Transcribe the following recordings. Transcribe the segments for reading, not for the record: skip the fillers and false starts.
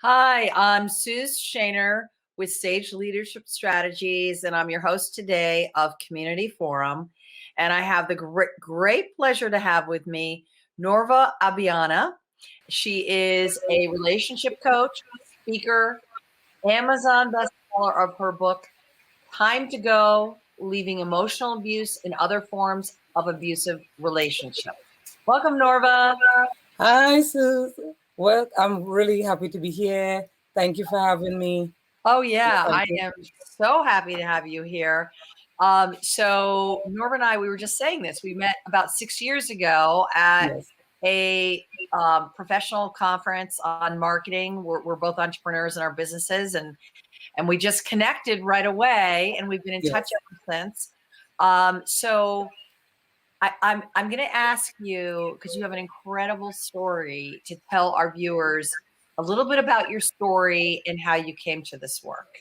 Hi, I'm Suze Shaner with Sage Leadership Strategies, and I'm your host today of Community Forum. And I have the great pleasure to have with me Norva Abiona. She is a relationship coach, speaker, Amazon bestseller of her book, Time to Go, Leaving Emotional Abuse and Other Forms of Abusive Relationships. Welcome, Norva. Hi, Suze. Well, I'm really happy to be here. Thank you for having me. Oh, yeah, Thank I you. am so happy to have you here. So Norva and I, we were just saying this. We met about 6 years ago at Yes. a professional conference on marketing. We're both entrepreneurs in our businesses, and we just connected right away, and we've been in touch Yes. ever since. So I'm going to ask you, because you have an incredible story to tell our viewers a little bit about your story and how you came to this work.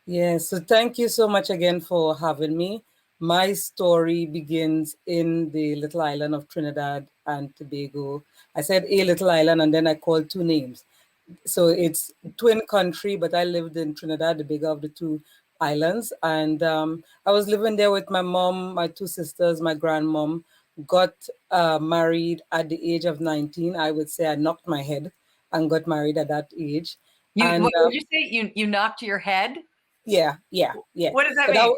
Yes. So thank you so much again for having me. My story begins in the little island of Trinidad and Tobago. I said a little island and then I called two names. So it's twin country, but I lived in Trinidad, the bigger of the two islands. And I was living there with my mom, my two sisters, my grandmom. Got married at the age of 19. I would say I knocked my head and got married at that age. And What did you say? You knocked your head? yeah. What does that So mean?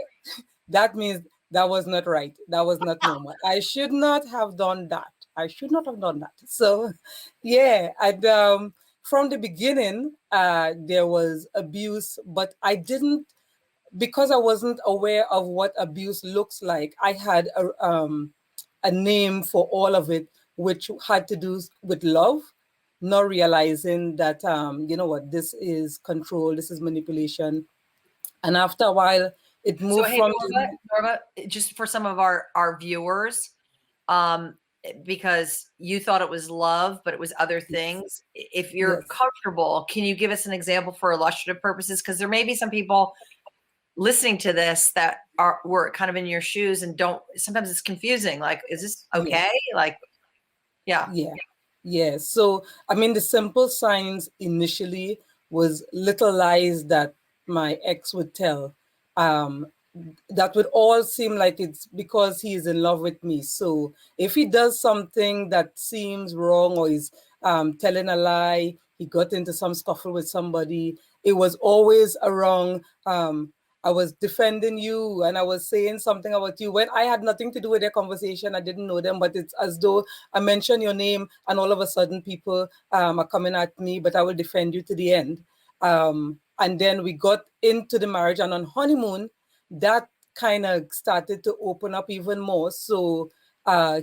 that means that was not right. That was not normal. I should not have done that. I should not have done that. So, yeah, and from the beginning, there was abuse, but I didn't, because I wasn't aware of what abuse looks like. I had a name for all of it, which had to do with love, not realizing that, you know what, this is control, this is manipulation. And after a while, it So, moved hey, from Norva, just for some of our viewers, because you thought it was love, but it was other things. If you're yes. comfortable, can you give us an example for illustrative purposes? Because there may be some people listening to this that were kind of in your shoes and don't. Sometimes it's confusing. Like, is this Yes. okay? Like, yeah. Yeah. Yes. So, I mean, the simple signs initially was little lies that my ex would tell. Um, that would all seem like it's because he is in love with me. So if he does something that seems wrong or is telling a lie, he got into some scuffle with somebody, it was always around. I was defending you and I was saying something about you when I had nothing to do with their conversation. I didn't know them, but it's as though I mention your name and all of a sudden people are coming at me, but I will defend you to the end. And then we got into the marriage, and on honeymoon, that kind of started to open up even more. So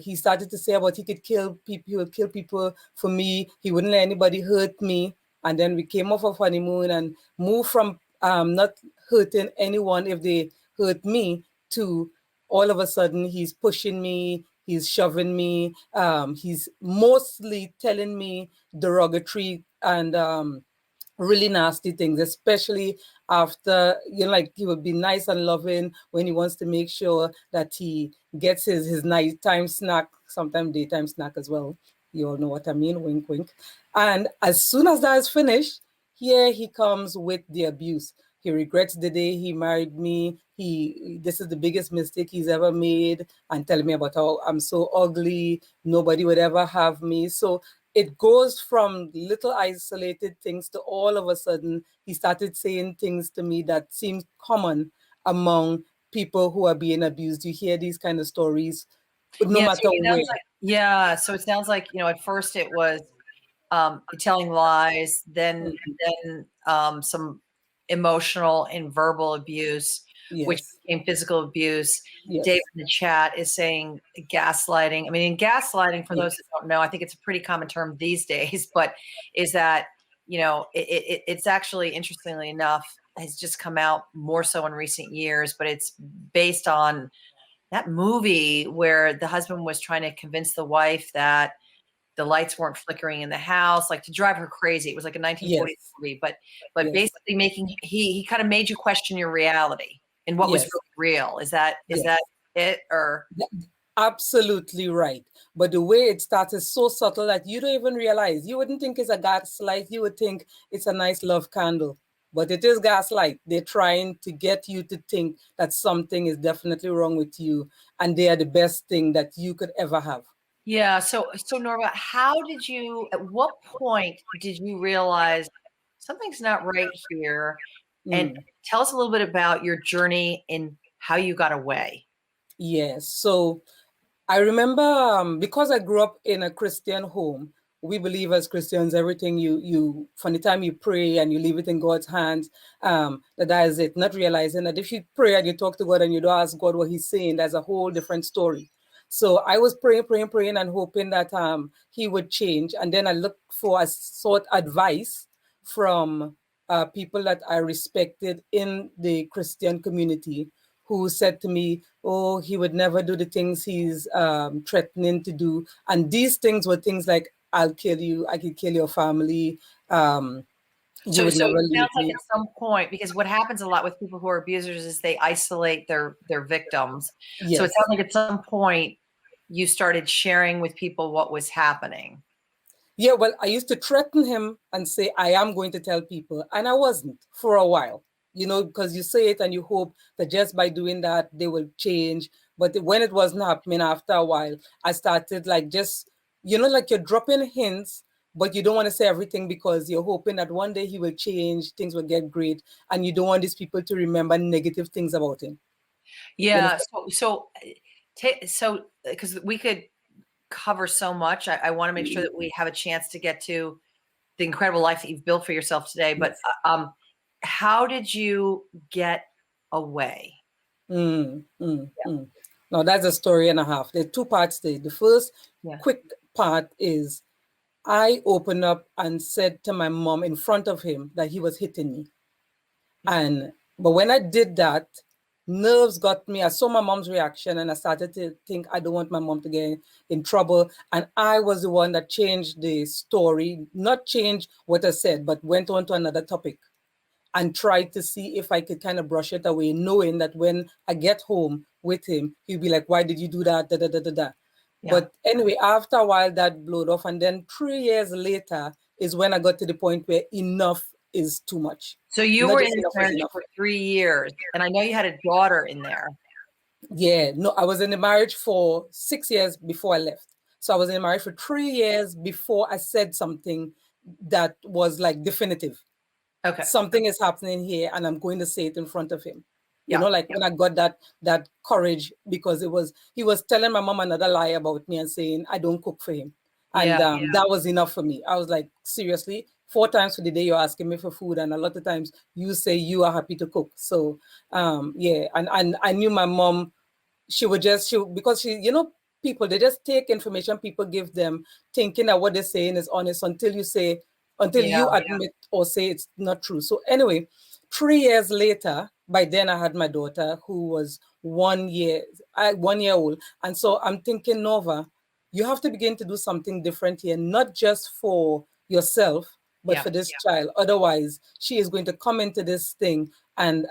he started to say about he could kill people, he would kill people for me, he wouldn't let anybody hurt me. And then we came off of honeymoon and moved from not hurting anyone if they hurt me to all of a sudden he's pushing me, he's shoving me, he's mostly telling me derogatory and really nasty things, especially after, you know, like he would be nice and loving when he wants to make sure that he gets his nighttime snack, sometimes daytime snack as well. You all know what I mean, wink, wink. And as soon as that is finished, here he comes with the abuse. He regrets the day he married me. This is the biggest mistake he's ever made, and telling me about how I'm so ugly, nobody would ever have me. So it goes from little isolated things to all of a sudden he started saying things to me that seem common among people who are being abused. You hear these kind of stories no Yeah. So matter it where. sounds like, yeah. So it sounds like, at first it was telling lies, then some emotional and verbal abuse, which Yes. became physical abuse. Dave Yes. in the chat is saying gaslighting. I mean, in gaslighting, for those Yes. that don't know, I think it's a pretty common term these days, but is that, it's actually, interestingly enough, has just come out more so in recent years, but it's based on that movie where the husband was trying to convince the wife that the lights weren't flickering in the house, like to drive her crazy. It was like a 1940s Yes. movie, but Yes. basically he kind of made you question your reality and what was Yes. really real. Is that Yes. it or? Absolutely right. But the way it starts is so subtle that you don't even realize. You wouldn't think it's a gaslight. You would think it's a nice love candle. But it is gaslight. They're trying to get you to think that something is definitely wrong with you, and they are the best thing that you could ever have. Yeah. So Norva, at what point did you realize something's not right here? And Mm. tell us a little bit about your journey and how you got away. Yes. So I remember because I grew up in a Christian home. We believe as Christians, everything you from the time you pray and you leave it in God's hands, that is it. Not realizing that if you pray and you talk to God and you don't ask God what He's saying, that's a whole different story. So I was praying, and hoping that He would change. And then I sought advice from people that I respected in the Christian community, who said to me, oh, he would never do the things he's threatening to do. And these things were things like, I'll kill you, I could kill your family, you So would so never it leave sounds like me. at some point, because what happens a lot with people who are abusers is they isolate their victims. So it sounds Yes. like at some point you started sharing with people what was happening. Yeah, well, I used to threaten him and say, I am going to tell people. And I wasn't for a while, because you say it and you hope that just by doing that, they will change. But when it wasn't happening, after a while, I started like just, like you're dropping hints, but you don't want to say everything because you're hoping that one day he will change, things will get great. And you don't want these people to remember negative things about him. You Yeah. understand? So because we could cover so much, I want to make sure that we have a chance to get to the incredible life that you've built for yourself today. But Yes. how did you get away? Mm, mm, mm. Now that's a story and a half. There are two parts there. The first Yeah. quick part is I opened up and said to my mom in front of him that he was hitting me. But when I did that, nerves got me. I saw my mom's reaction and I started to think I don't want my mom to get in trouble. And I was the one that changed the story, not change what I said, but went on to another topic and tried to see if I could kind of brush it away, knowing that when I get home with him, he'd be like, why did you do that? Da, da, da, da, da. Yeah. But anyway, after a while, that blowed off. And then 3 years later is when I got to the point where enough is too much. So you Not were just in this enough is marriage enough. for 3 years, and I know you had a daughter in there. Yeah, no, I was in the marriage for 6 years before I left. So I was in the marriage for 3 years before I said something that was like definitive. Okay. Something is happening here and I'm going to say it in front of him. Yeah. Like when I got that courage, because he was telling my mom another lie about me and saying I don't cook for him. And Yeah. that was enough for me. I was like, seriously, 4 times for the day you're asking me for food, and a lot of times you say you are happy to cook. So yeah, and I knew my mom, because people, they just take information people give them, thinking that what they're saying is honest until Yeah. you admit or say it's not true. So anyway, 3 years later, by then I had my daughter, who was 1 year old. And so I'm thinking, Nova, you have to begin to do something different here, not just for yourself, but Yeah. for this child. Otherwise, she is going to come into this thing. And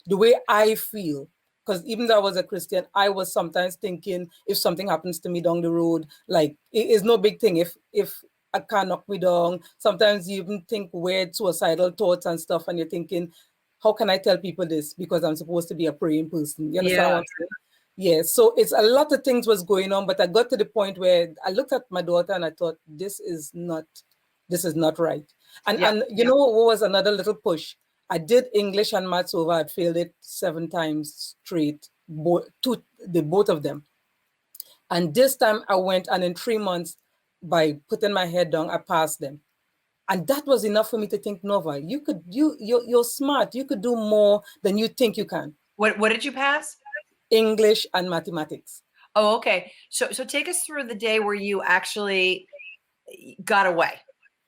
the way I feel, because even though I was a Christian, I was sometimes thinking, if something happens to me down the road, like it is no big thing if a car knock me down. Sometimes you even think weird suicidal thoughts and stuff, and you're thinking, how can I tell people this? Because I'm supposed to be a praying person. You understand what I'm saying? Yeah. So it's a lot of things was going on, but I got to the point where I looked at my daughter and I thought, this is not right. And you know what was another little push? I did English and maths over. I'd failed it 7 times straight, both of them. And this time I went, and in 3 months, by putting my head down, I passed them. And that was enough for me to think, Nova, you're smart. You could do more than you think you can. What did you pass? English and mathematics. Oh, okay. So take us through the day where you actually got away.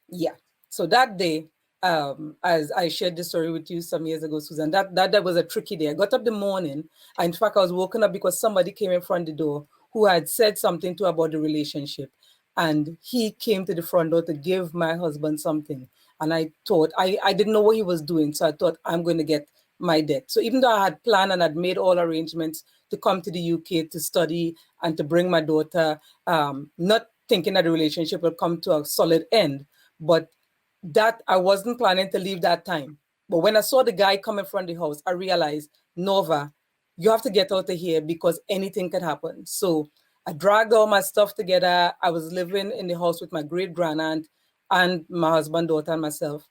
Yeah. So that day, as I shared this story with you some years ago, Susan, that was a tricky day. I got up the morning. In fact, I was woken up because somebody came in front of the door who had said something to about the relationship. And he came to the front door to give my husband something. And I thought, I didn't know what he was doing. So I thought, I'm going to get my debt. So even though I had planned and had made all arrangements to come to the UK to study and to bring my daughter, not thinking that the relationship will come to a solid end, but that I wasn't planning to leave that time. But when I saw the guy coming from the house, I realized, Nova, you have to get out of here because anything can happen. So I dragged all my stuff together. I was living in the house with my great grandaunt and my husband, daughter, and myself.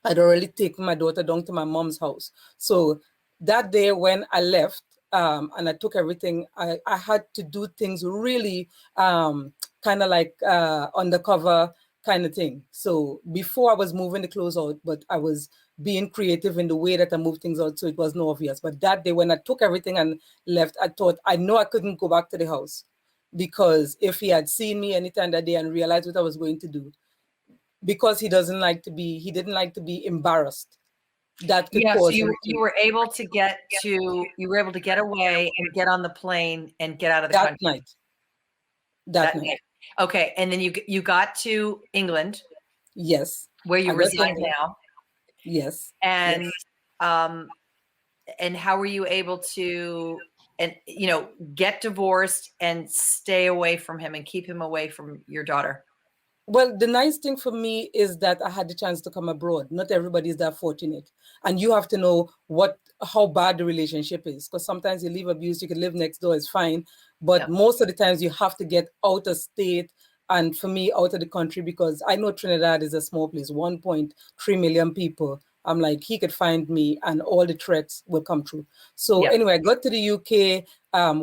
I'd already taken my daughter down to my mom's house. So that day when I left, and I took everything, I had to do things really kind of like undercover kind of thing. So before I was moving the clothes out, but I was being creative in the way that I moved things out, so it was no obvious. But that day when I took everything and left, I thought, I know I couldn't go back to the house, because if he had seen me anytime that day and realized what I was going to do, because he didn't like to be embarrassed, that could Yeah, so cause you him you to. were able to you were able to get away and get on the plane and get out of the that country night that that night night. Okay, and then you got to England, Yes, where you I got reside England. now, Yes, yes. and um, and how were you able to get divorced and stay away from him and keep him away from your daughter? Well, the nice thing for me is that I had the chance to come abroad. Not everybody is that fortunate. And you have to know how bad the relationship is. Because sometimes you leave abuse, you can live next door, it's fine. But Yep. most of the times you have to get out of state. And for me, out of the country, because I know Trinidad is a small place, 1.3 million people. I'm like, he could find me and all the threats will come true. So Yep. anyway, I got to the UK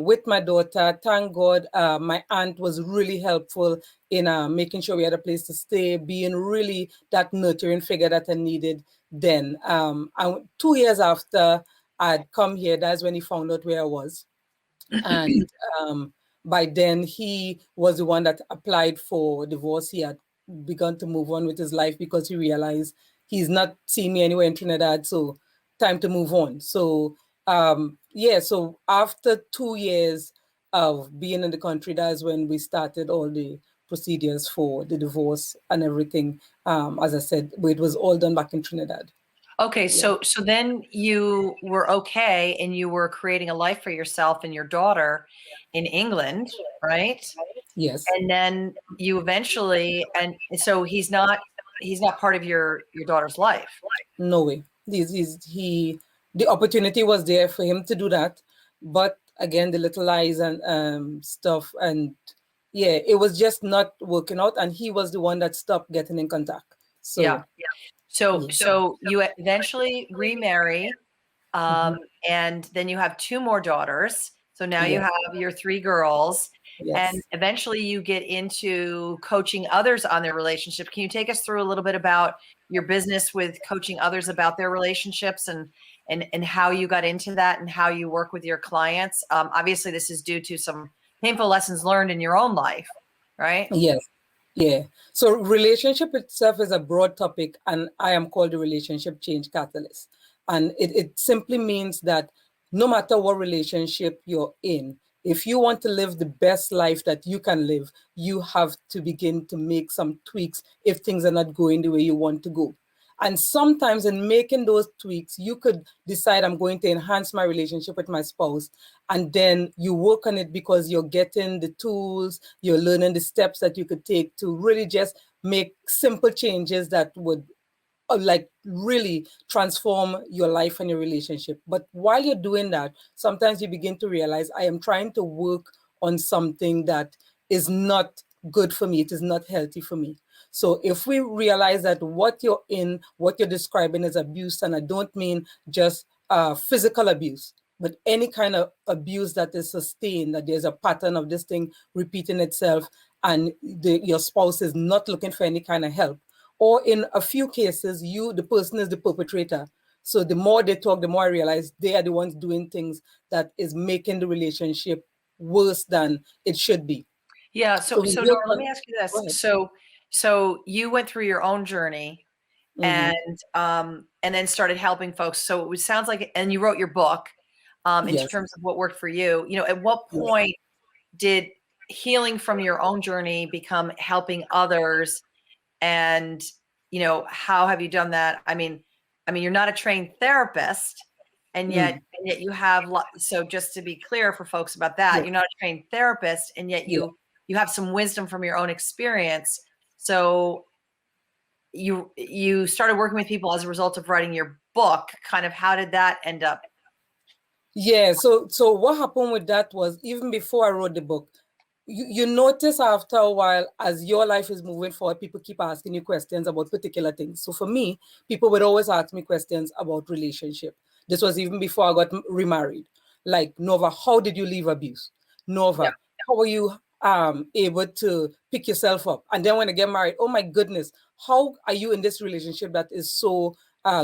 with my daughter. Thank God, my aunt was really helpful in making sure we had a place to stay, being really that nurturing figure that I needed then. And 2 years after I'd come here, that's when he found out where I was. And by then, he was the one that applied for divorce. He had begun to move on with his life because he realized he's not seeing me anywhere in Trinidad. So, time to move on. So, yeah, so after 2 years of being in the country, that's when we started all the procedures for the divorce and everything. As I said, but it was all done back in Trinidad. Okay, Yeah. so then you were okay and you were creating a life for yourself and your daughter in England, right? Yes. And then you eventually, and so he's not part of your daughter's life. No way. The opportunity was there for him to do that, but again, the little lies and stuff, and yeah, it was just not working out, and he was the one that stopped getting in contact. Yeah. So So yeah. so you eventually remarry, Mhm. and then you have two more daughters. So now you Yes, have your three girls, and yes, eventually you get into coaching others on their relationship. Can you take us through a little bit about your business with coaching others about their relationships and how you got into that and how you work with your clients? Obviously, this is due to some painful lessons learned in your own life, right? yes. Yeah. So relationship itself is a broad topic, and I am called the relationship change catalyst. And it simply means that no matter what relationship you're in, if you want to live the best life that you can live, you have to begin to make some tweaks if things are not going the way you want to go. And sometimes in making those tweaks, you could decide, I'm going to enhance my relationship with my spouse. And then you work on it because you're getting the tools, you're learning the steps that you could take to really just make simple changes that would like really transform your life and your relationship. But while you're doing that, sometimes you begin to realize, I am trying to work on something that is not good for me. It is not healthy for me. So if we realize that what you're describing is abuse, and I don't mean just physical abuse, but any kind of abuse that is sustained, that there's a pattern of this thing repeating itself, and your spouse is not looking for any kind of help, or in a few cases, the person is the perpetrator. So the more they talk, the more I realize they are the ones doing things that is making the relationship worse than it should be. Yeah. So So we so work Nora, let me on. ask you Go this. ahead. So you went through your own journey Mm-hmm. and then started helping folks. So it sounds like, and you wrote your book in Yes. terms of what worked for you. At what Yes. point did healing from your own journey become helping others? And how have you done that? I mean, you're not a trained therapist, and Mm. yet you have so just to be clear for folks about that, Yeah. you're not a trained therapist, and yet Yeah. you have some wisdom from your own experience. So you started working with people as a result of writing your book. Kind of how did that end up? Yeah. So what happened with that was, even before I wrote the book, you notice after a while, as your life is moving forward, people keep asking you questions about particular things. So for me, people would always ask me questions about relationship. This was even before I got remarried. Like, Norva, how did you leave abuse? Yeah. Norva, how were you able to pick yourself up? And then when I get married, oh my goodness, how are you in this relationship that is so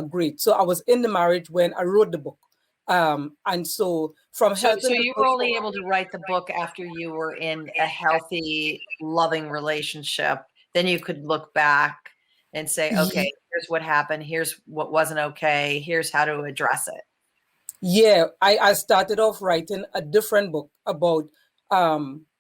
great? So I was in the marriage when I wrote the book. And so from So helping the you were only able to write the book after you were in a healthy, loving relationship. Then you could look back and say, okay, here's what happened. Here's what wasn't okay. Here's how to address it. Yeah, I started off writing a different book about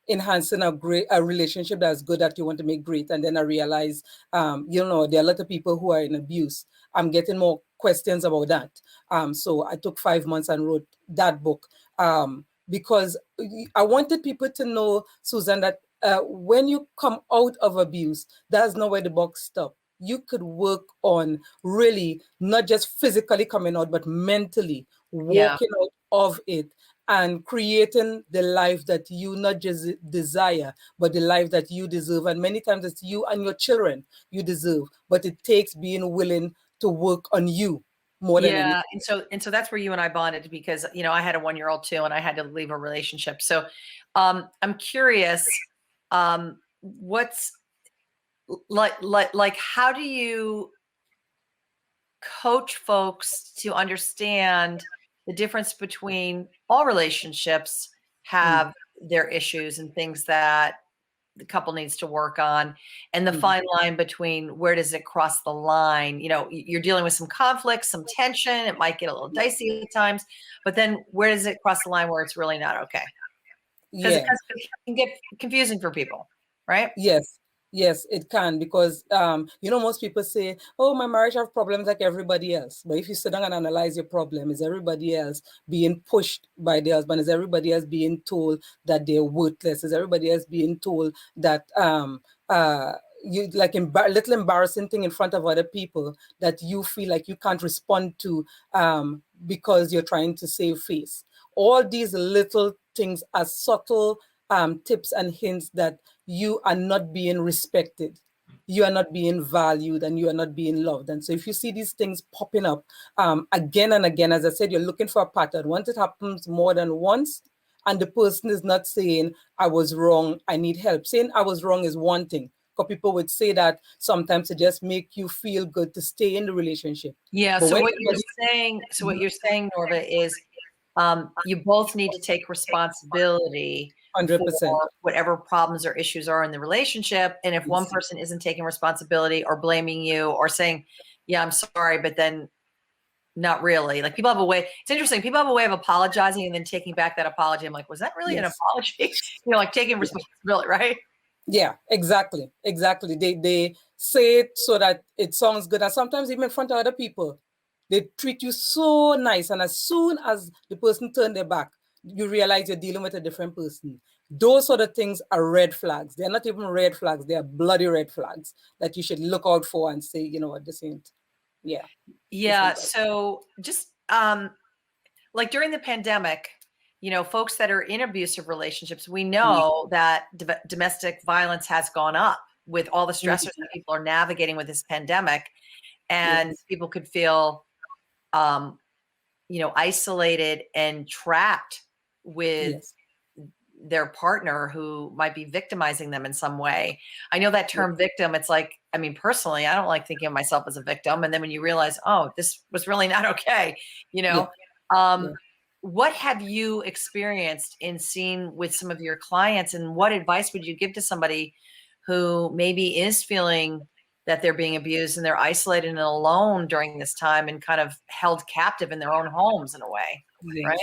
enhancing a relationship that's good that you want to make great. And then I realized, there are a lot of people who are in abuse. I'm getting more questions about that. So I took 5 months and wrote that book because I wanted people to know, Susan, that when you come out of abuse, that's not where the book stops. You could work on really not just physically coming out, but mentally walking out of it and creating the life that you not just desire, but the life that you deserve. And many times it's you and your children you deserve, but it takes being willing to work on you more than anything. And so that's where you and I bonded, because I had a 1-year-old too, and I had to leave a relationship. So I'm curious, what's like how do you coach folks to understand the difference between all relationships have their issues and things that the couple needs to work on, and the fine line between where does it cross the line? You're dealing with some conflict, some tension. It might get a little dicey at times, but then where does it cross the line where it's really not okay? Because Yeah. it can get confusing for people, right? Yes, it can, because most people say, oh, my marriage have problems like everybody else. But if you sit down and analyze your problem, is everybody else being pushed by their husband? Is everybody else being told that they're worthless? Is everybody else being told that you like little embarrassing thing in front of other people that you feel like you can't respond to because you're trying to save face? All these little things are subtle tips and hints that you are not being respected, you are not being valued, and you are not being loved. And so if you see these things popping up again and again, as I said, you're looking for a pattern. Once it happens more than once, and the person is not saying, I was wrong, I need help. Saying I was wrong is one thing, because people would say that sometimes to just make you feel good to stay in the relationship. Yeah. But So what you're saying, Norva, is you both need to take responsibility 100%. for whatever problems or issues are in the relationship. And if one person isn't taking responsibility or blaming you or saying, yeah, I'm sorry, but then not really. Like, people have a way, it's interesting. People have a way of apologizing and then taking back that apology. I'm like, was that really an apology? Like taking responsibility, right? Yeah, exactly. They say it so that it sounds good. And sometimes even in front of other people, they treat you so nice. And as soon as the person turn their back, you realize you're dealing with a different person. Those sort of things are red flags. They're not even red flags. They are bloody red flags that you should look out for and say, what, this ain't. Yeah. Yeah. So just like during the pandemic, folks that are in abusive relationships, we know that domestic violence has gone up with all the stressors that people are navigating with this pandemic, and people could feel, isolated and trapped with their partner who might be victimizing them in some way. I know that term victim, it's like, I mean, personally, I don't like thinking of myself as a victim. And then when you realize, oh, this was really not okay, what have you experienced in seeing with some of your clients, and what advice would you give to somebody who maybe is feeling that they're being abused and they're isolated and alone during this time and kind of held captive in their own homes in a way, right?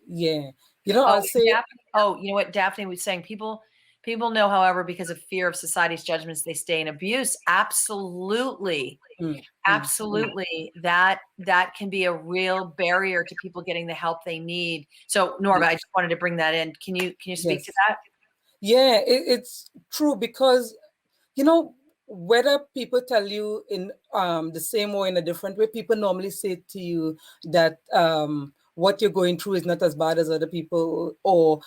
Yeah. I'll say, you know what Daphne was saying, people People know, however, because of fear of society's judgments, they stay in abuse. Absolutely. Absolutely. That can be a real barrier to people getting the help they need. So Norva, I just wanted to bring that in. Can you speak to that? Yeah, it's true because, you know, whether people tell you in the same or in a different way, people normally say to you that what you're going through is not as bad as other people, or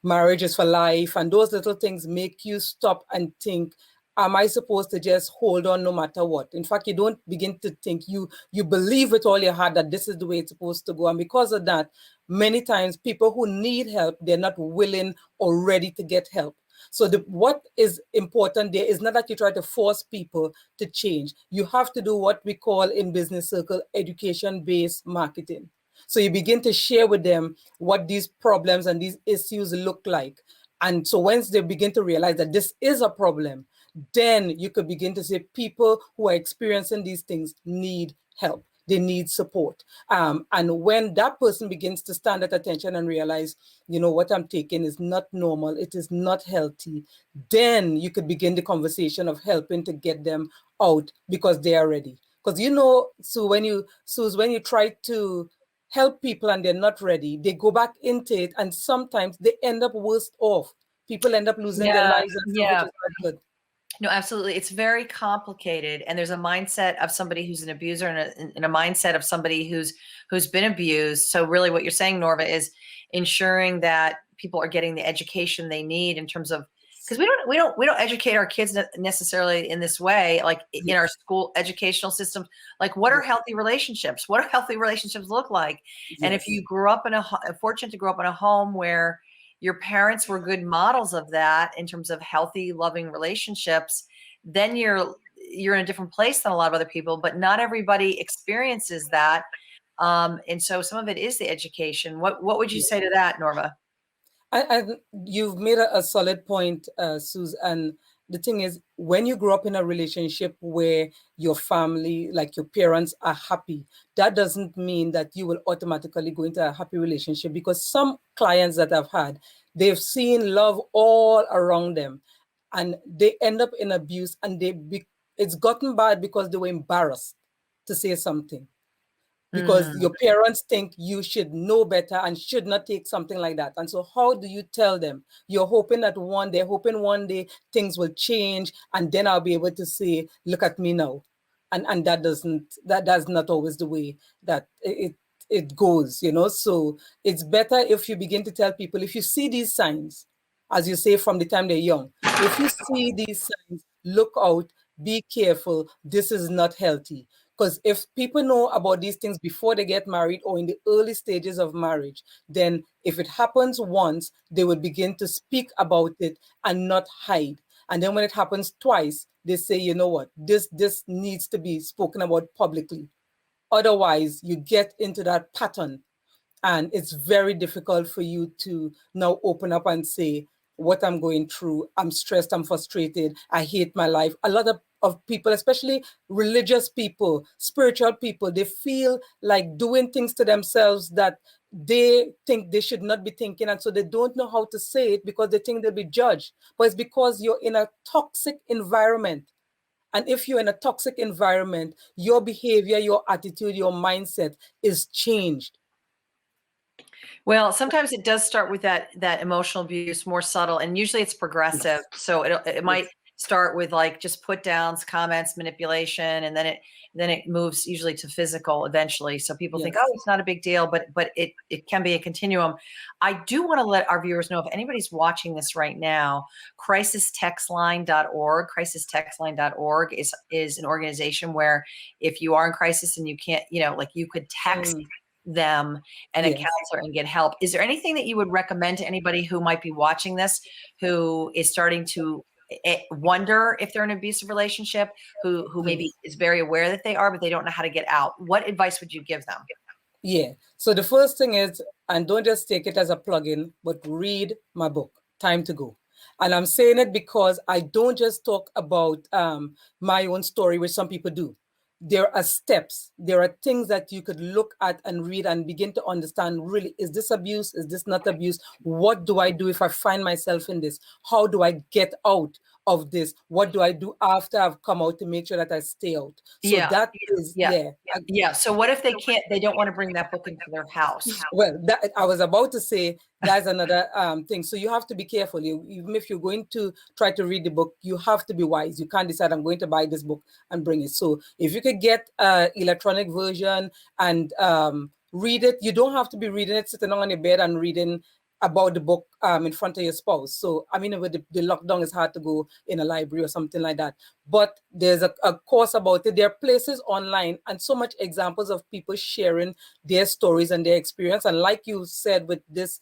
marriage is for life. And those little things make you stop and think, am I supposed to just hold on no matter what? In fact, you don't begin to think, you believe with all your heart that this is the way it's supposed to go. And because of that, many times people who need help, they're not willing or ready to get help. So what is important there is not that you try to force people to change. You have to do what we call in business circle education-based marketing. So you begin to share with them what these problems and these issues look like. And so once they begin to realize that this is a problem, then you could begin to say people who are experiencing these things need help. They need support. And when that person begins to stand at attention and realize, you know, what I'm taking is not normal, it is not healthy, then you could begin the conversation of helping to get them out because they are ready. Because, you know, when you try to help people and they're not ready, they go back into it, and sometimes they end up worse off. People end up losing their lives and stuff, which is not good. No, absolutely. It's very complicated. And there's a mindset of somebody who's an abuser and a mindset of somebody who's been abused. So really what you're saying, Norva, is ensuring that people are getting the education they need in terms of, because we don't educate our kids necessarily in this way, like in our school educational systems. Like, what are healthy relationships? What do healthy relationships look like? And if you grew up fortunate to grow up in a home where your parents were good models of that in terms of healthy, loving relationships, then you're in a different place than a lot of other people, but not everybody experiences that. And so some of it is the education. What would you say to that, Norva? You've made a solid point, Suze. And the thing is, when you grow up in a relationship where your family, like your parents, are happy, that doesn't mean that you will automatically go into a happy relationship, because some clients that I've had, they've seen love all around them and they end up in abuse, and it's gotten bad because they were embarrassed to say something. Because your parents think you should know better and should not take something like that. And so how do you tell them? They're hoping one day things will change, and then I'll be able to say, look at me now. And that's not always the way that it goes, you know. So it's better if you begin to tell people, if you see these signs, as you say, from the time they're young, if you see these signs, look out, be careful, this is not healthy. Because if people know about these things before they get married or in the early stages of marriage, then if it happens once, they would begin to speak about it and not hide. And then when it happens twice, they say, you know what, this needs to be spoken about publicly. Otherwise, you get into that pattern, and it's very difficult for you to now open up and say, what I'm going through, I'm stressed, I'm frustrated, I hate my life. A lot of people, especially religious people, spiritual people, they feel like doing things to themselves that they think they should not be thinking. And so they don't know how to say it because they think they'll be judged. But it's because you're in a toxic environment. And if you're in a toxic environment, your behavior, your attitude, your mindset is changed. Well, sometimes it does start with that emotional abuse, more subtle, and usually it's progressive. So it might start with like just put downs, comments, manipulation, and then it moves usually to physical eventually. So people think, oh, it's not a big deal, but it can be a continuum. I do want to let our viewers know, if anybody's watching this right now, crisistextline.org, crisistextline.org is an organization where if you are in crisis and you can't, like you could text them and a counselor and get help. Is there anything that you would recommend to anybody who might be watching this, who is starting to wonder if they're in an abusive relationship, who maybe is very aware that they are, but they don't know how to get out? What advice would you give them? Yeah. So the first thing is, and don't just take it as a plug-in, but read my book, Time to Go. And I'm saying it because I don't just talk about my own story, which some people do. there are steps, there are things that you could look at and read and begin to understand, really, is this abuse? Is this not abuse? What do I do if I find myself in this? How do I get out of this? What do I do after I've come out to make sure that I stay out? So Yeah. that is, Yeah. Yeah. So what if they don't want to bring that book into their house? Well, that, I was about to say, that's another thing. So you have to be careful. Even if you're going to try to read the book, you have to be wise. You can't decide, I'm going to buy this book and bring it. So if you could get an electronic version and read it, you don't have to be reading it sitting on your bed and reading about the book in front of your spouse. So, I mean, with the lockdown, it's hard to go in a library or something like that. But there's a course about it. There are places online and so much examples of people sharing their stories and their experience. And like you said with this,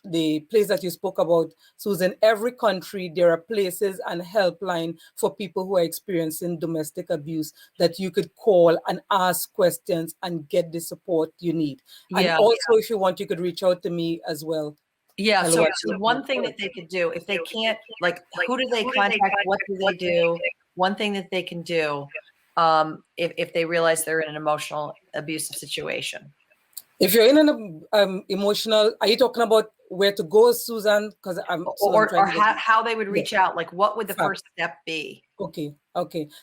the place that you spoke about, Susan, every country, there are places and helpline for people who are experiencing domestic abuse that you could call and ask questions and get the support you need. And also, if you want, you could reach out to me as well. Yeah. So one thing that they could do, if they can't, like, who do they contact? What do they do? One thing that they can do if they realize they're in an emotional abusive situation. If you're in an emotional, are you talking about where to go, Susan? Because or how they would reach out. Like, what would the first step be? Okay.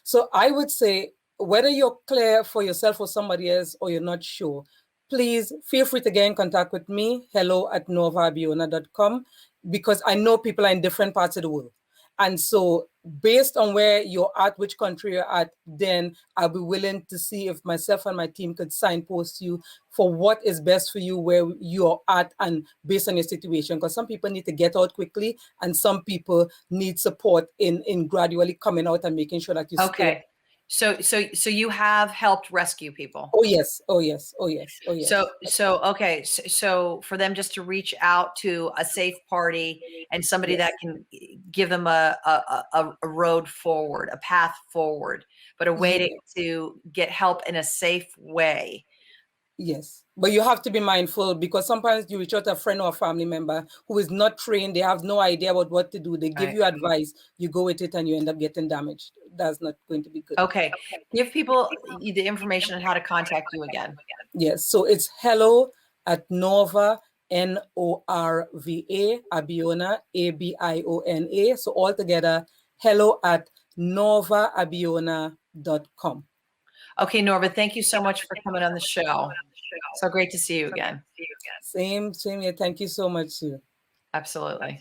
So I would say, whether you're clear for yourself or somebody else, or you're not sure, please feel free to get in contact with me, hello@norvaabiona.com, because I know people are in different parts of the world. And so based on where you're at, which country you're at, then I'll be willing to see if myself and my team could signpost you for what is best for you, where you're at, and based on your situation. Because some people need to get out quickly, and some people need support in gradually coming out and making sure that you stay. So you have helped rescue people. Oh yes. So for them just to reach out to a safe party and somebody that can give them a road forward, a path forward, but a way to get help in a safe way. Yes, but you have to be mindful, because sometimes you reach out to a friend or a family member who is not trained. They have no idea about what to do. They give you advice, you go with it, and you end up getting damaged. That's not going to be good. Okay. Give people the information on how to contact you again. Yes. So it's hello@Norva, Norva, Abiona, Abiona. So altogether, hello@NorvaAbiona.com. Okay, Norva, thank you so much for coming on the show. So great to see you again. Same here. Thank you so much, Sue. Absolutely.